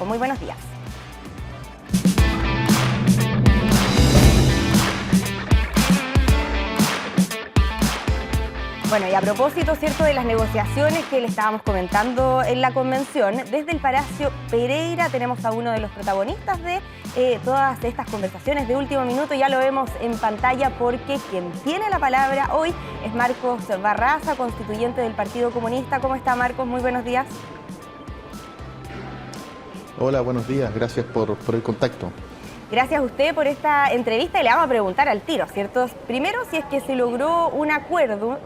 Muy buenos días. Bueno, y a propósito, ¿cierto?, de las negociaciones que le estábamos comentando en la convención, desde el Palacio Pereira tenemos a uno de los protagonistas de todas estas conversaciones de último minuto. Ya lo vemos en pantalla porque quien tiene la palabra hoy es Marcos Barraza, constituyente del Partido Comunista. ¿Cómo está, Marcos? Muy buenos días. Hola, buenos días. Gracias por el contacto. Gracias a usted por esta entrevista y le vamos a preguntar al tiro, ¿cierto? Primero, si es que se logró un acuerdo,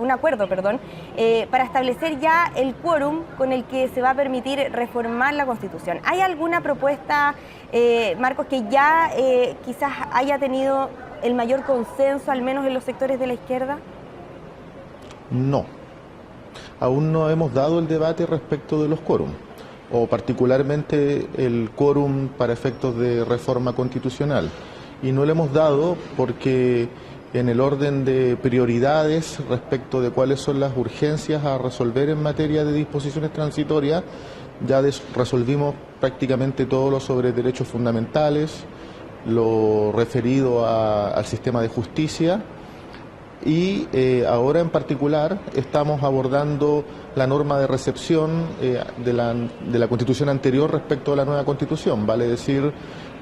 para establecer ya el quórum con el que se va a permitir reformar la Constitución. ¿Hay alguna propuesta, Marcos, que ya quizás haya tenido el mayor consenso, al menos en los sectores de la izquierda? No. Aún no hemos dado el debate respecto de los quórum, o particularmente el quórum para efectos de reforma constitucional. Y no lo hemos dado porque en el orden de prioridades respecto de cuáles son las urgencias a resolver en materia de disposiciones transitorias, ya resolvimos prácticamente todo lo sobre derechos fundamentales, lo referido al sistema de justicia, y ahora en particular estamos abordando la norma de recepción de la Constitución anterior respecto a la nueva Constitución, vale decir,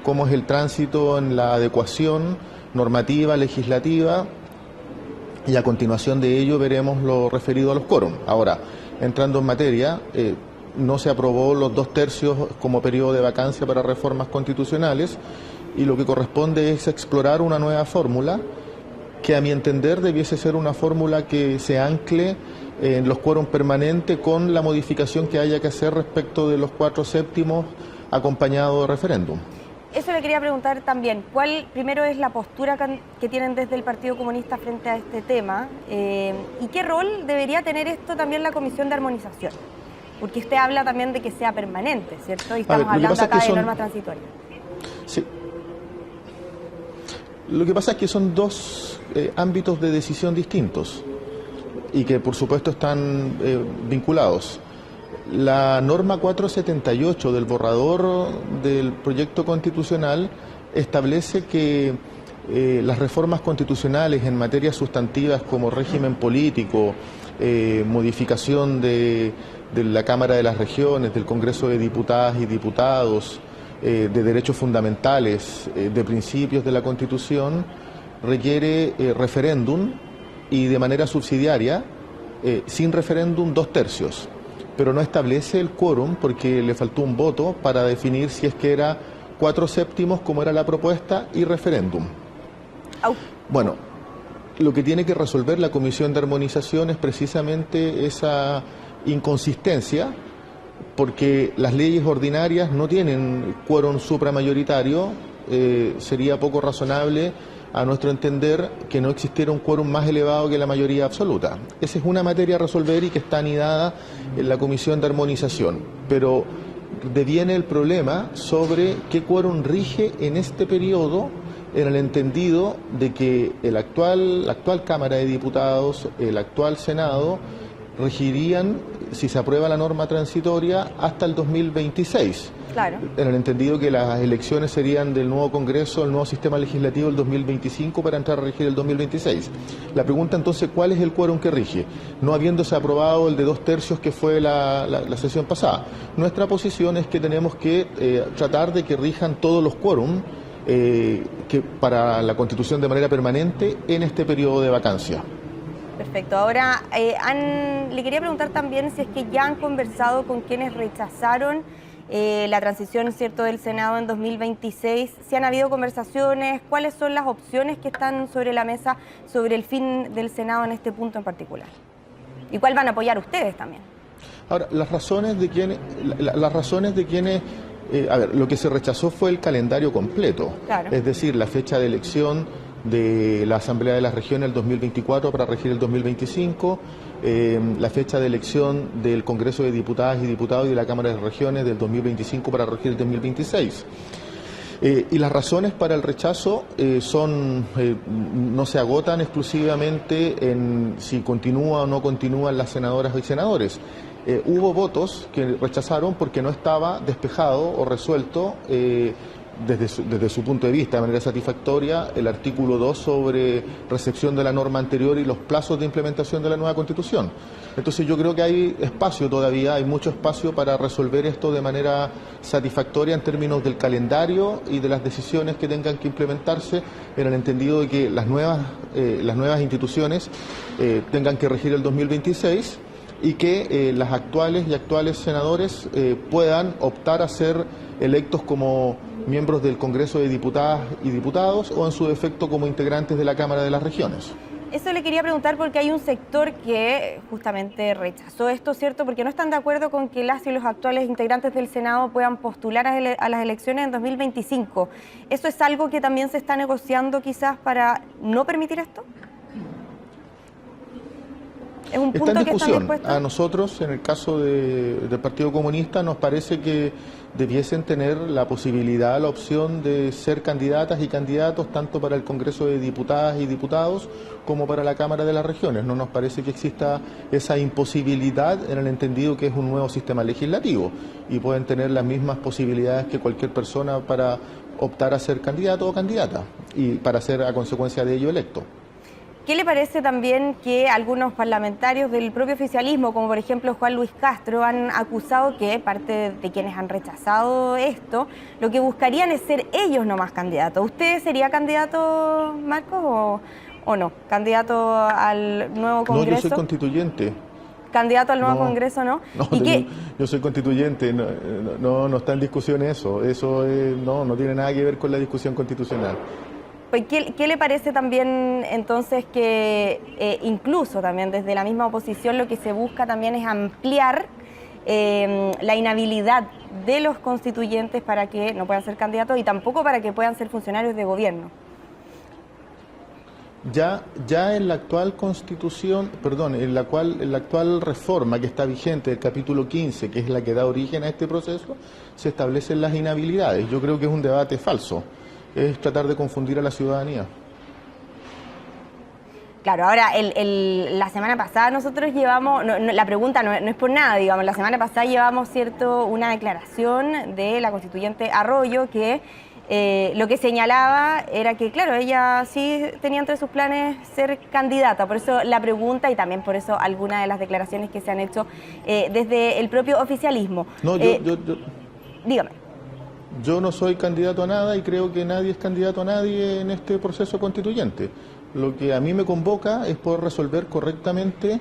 cómo es el tránsito en la adecuación normativa, legislativa, y a continuación de ello veremos lo referido a los quórum. Ahora, entrando en materia, no se aprobó los 2/3 como periodo de vacancia para reformas constitucionales, y lo que corresponde es explorar una nueva fórmula que a mi entender debiese ser una fórmula que se ancle en los quórum permanentes con la modificación que haya que hacer respecto de los 4/7 acompañado de referéndum. Eso le quería preguntar también. ¿Cuál primero es la postura que tienen desde el Partido Comunista frente a este tema? ¿Y qué rol debería tener esto también la Comisión de Armonización? Porque usted habla también de que sea permanente, ¿cierto? Y estamos hablando acá de normas transitorias. Sí. Lo que pasa es que son dos ámbitos de decisión distintos y que por supuesto están vinculados. La norma 478 del borrador del proyecto constitucional establece que las reformas constitucionales en materias sustantivas como régimen político, modificación de la Cámara de las Regiones, del Congreso de Diputadas y Diputados, de derechos fundamentales, de principios de la Constitución, requiere referéndum y de manera subsidiaria, sin referéndum 2/3, pero no establece el quórum porque le faltó un voto para definir si es que era 4/7 como era la propuesta y referéndum. Bueno, lo que tiene que resolver la Comisión de Armonización es precisamente esa inconsistencia, porque las leyes ordinarias no tienen quórum supramayoritario. Sería poco razonable, a nuestro entender, que no existiera un quórum más elevado que la mayoría absoluta. Esa es una materia a resolver y que está anidada en la Comisión de Armonización. Pero deviene el problema sobre qué quórum rige en este periodo, en el entendido de que la actual Cámara de Diputados, el actual Senado, regirían, si se aprueba la norma transitoria, hasta el 2026. Claro. En el entendido que las elecciones serían del nuevo Congreso, el nuevo sistema legislativo el 2025 para entrar a regir el 2026. La pregunta entonces, ¿cuál es el quórum que rige? No habiéndose aprobado el de 2/3 que fue la sesión pasada. Nuestra posición es que tenemos que tratar de que rijan todos los quórum que para la Constitución de manera permanente en este periodo de vacancia. Perfecto. Ahora, le quería preguntar también si es que ya han conversado con quienes rechazaron la transición, ¿cierto?, del Senado en 2026. Si han habido conversaciones, ¿cuáles son las opciones que están sobre la mesa sobre el fin del Senado en este punto en particular? ¿Y cuál van a apoyar ustedes también? Ahora, las razones de quienes, a ver, lo que se rechazó fue el calendario completo, claro. Es decir, la fecha de elección de la Asamblea de las Regiones el 2024 para regir el 2025, la fecha de elección del Congreso de Diputadas y Diputados y de la Cámara de Regiones del 2025 para regir el 2026. Y las razones para el rechazo no se agotan exclusivamente en si continúa o no continúan las senadoras y senadores. Hubo votos que rechazaron porque no estaba despejado o resuelto desde su punto de vista, de manera satisfactoria, el artículo 2 sobre recepción de la norma anterior y los plazos de implementación de la nueva Constitución. Entonces yo creo que hay espacio todavía, hay mucho espacio para resolver esto de manera satisfactoria en términos del calendario y de las decisiones que tengan que implementarse, en el entendido de que las nuevas instituciones tengan que regir el 2026 y que las actuales y actuales senadores puedan optar a ser electos como miembros del Congreso de Diputadas y Diputados o en su defecto como integrantes de la Cámara de las Regiones. Eso le quería preguntar porque hay un sector que justamente rechazó esto, ¿cierto? Porque no están de acuerdo con que las y los actuales integrantes del Senado puedan postular a las elecciones en 2025. ¿Eso es algo que también se está negociando quizás para no permitir esto? ¿Es un punto está en que están discusión. dispuestos? A nosotros, en el caso del Partido Comunista, nos parece que debiesen tener la posibilidad, la opción de ser candidatas y candidatos tanto para el Congreso de Diputadas y Diputados como para la Cámara de las Regiones. No nos parece que exista esa imposibilidad en el entendido que es un nuevo sistema legislativo y pueden tener las mismas posibilidades que cualquier persona para optar a ser candidato o candidata y para ser a consecuencia de ello electo. ¿Qué le parece también que algunos parlamentarios del propio oficialismo, como por ejemplo Juan Luis Castro, han acusado que parte de quienes han rechazado esto, lo que buscarían es ser ellos nomás candidatos? ¿Usted sería candidato, Marcos, o no? ¿Candidato al nuevo Congreso? No, yo soy constituyente. ¿Candidato al nuevo Congreso, no? No, ¿Y yo soy constituyente, no está en discusión eso. Eso no tiene nada que ver con la discusión constitucional. ¿Qué le parece también entonces que incluso también desde la misma oposición lo que se busca también es ampliar la inhabilidad de los constituyentes para que no puedan ser candidatos y tampoco para que puedan ser funcionarios de gobierno? Ya en la actual constitución, en la actual reforma que está vigente, el capítulo 15, que es la que da origen a este proceso, se establecen las inhabilidades. Yo creo que es un debate falso. Es tratar de confundir a la ciudadanía. Claro, ahora la semana pasada nosotros llevamos, la pregunta no es por nada, digamos, la semana pasada llevamos una declaración de la constituyente Arroyo que lo que señalaba era que, claro, ella sí tenía entre sus planes ser candidata, por eso la pregunta y también por eso algunas de las declaraciones que se han hecho desde el propio oficialismo. No, dígame. Yo no soy candidato a nada y creo que nadie es candidato a nadie en este proceso constituyente. Lo que a mí me convoca es poder resolver correctamente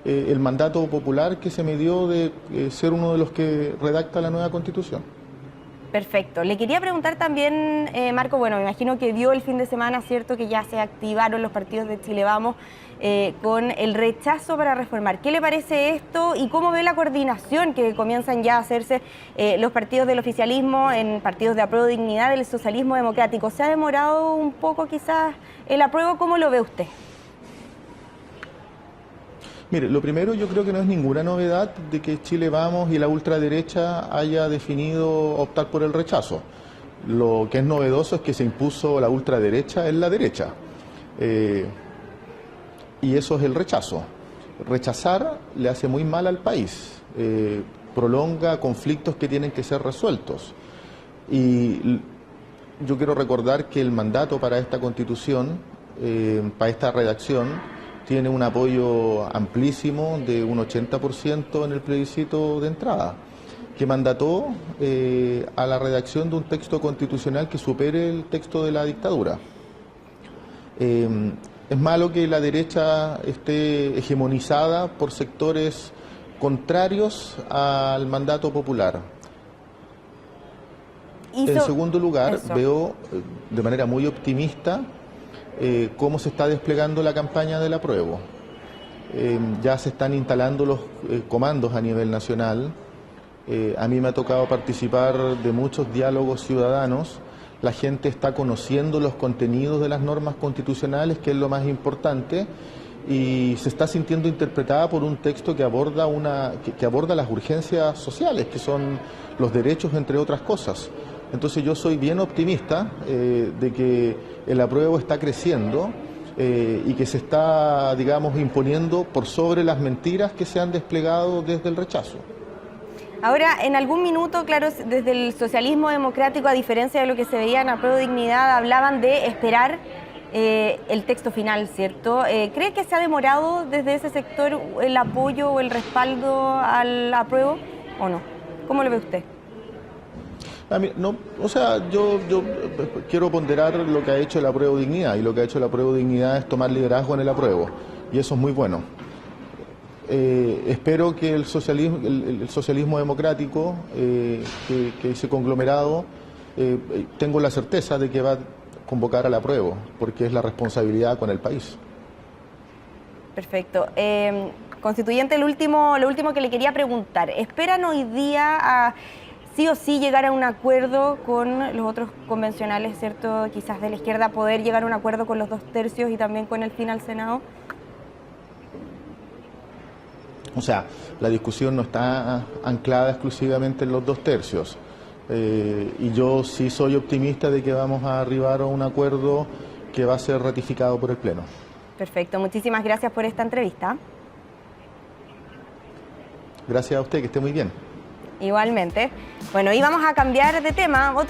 el mandato popular que se me dio de ser uno de los que redacta la nueva Constitución. Perfecto. Le quería preguntar también, Marco, bueno, me imagino que vio el fin de semana, ¿cierto?, que ya se activaron los partidos de Chile Vamos con el rechazo para reformar. ¿Qué le parece esto y cómo ve la coordinación que comienzan ya a hacerse los partidos del oficialismo en partidos de apruebo dignidad del socialismo democrático? ¿Se ha demorado un poco quizás el apruebo? ¿Cómo lo ve usted? Mire, lo primero, yo creo que no es ninguna novedad de que Chile Vamos y la ultraderecha haya definido optar por el rechazo. Lo que es novedoso es que se impuso la ultraderecha en la derecha. Y eso es el rechazo. Rechazar le hace muy mal al país, prolonga conflictos que tienen que ser resueltos. Y yo quiero recordar que el mandato para esta Constitución, para esta redacción, tiene un apoyo amplísimo de un 80% en el plebiscito de entrada, que mandató a la redacción de un texto constitucional que supere el texto de la dictadura. Es malo que la derecha esté hegemonizada por sectores contrarios al mandato popular. En segundo lugar, veo de manera muy optimista cómo se está desplegando la campaña del apruebo. Ya se están instalando los comandos a nivel nacional. A mí me ha tocado participar de muchos diálogos ciudadanos. La gente está conociendo los contenidos de las normas constitucionales, que es lo más importante, y se está sintiendo interpretada por un texto que aborda las urgencias sociales, que son los derechos, entre otras cosas. Entonces yo soy bien optimista de que el apruebo está creciendo y que se está, digamos, imponiendo por sobre las mentiras que se han desplegado desde el rechazo. Ahora, en algún minuto, claro, desde el socialismo democrático, a diferencia de lo que se veía en Apruebo Dignidad, hablaban de esperar el texto final, ¿cierto? ¿Cree que se ha demorado desde ese sector el apoyo o el respaldo al apruebo o no? ¿Cómo lo ve usted? No, o sea, yo quiero ponderar lo que ha hecho el Apruebo Dignidad, y lo que ha hecho el Apruebo Dignidad es tomar liderazgo en el apruebo, y eso es muy bueno. Espero que el socialismo democrático, que ese conglomerado, tengo la certeza de que va a convocar al apruebo, porque es la responsabilidad con el país. Perfecto. Constituyente, lo último que le quería preguntar, ¿esperan hoy día a sí o sí llegar a un acuerdo con los otros convencionales, ¿cierto? Quizás de la izquierda, poder llegar a un acuerdo con los 2/3 y también con el fin al Senado? O sea, la discusión no está anclada exclusivamente en los 2/3. Y yo sí soy optimista de que vamos a arribar a un acuerdo que va a ser ratificado por el Pleno. Perfecto, muchísimas gracias por esta entrevista. Gracias a usted, que esté muy bien. Igualmente. Bueno, y vamos a cambiar de tema.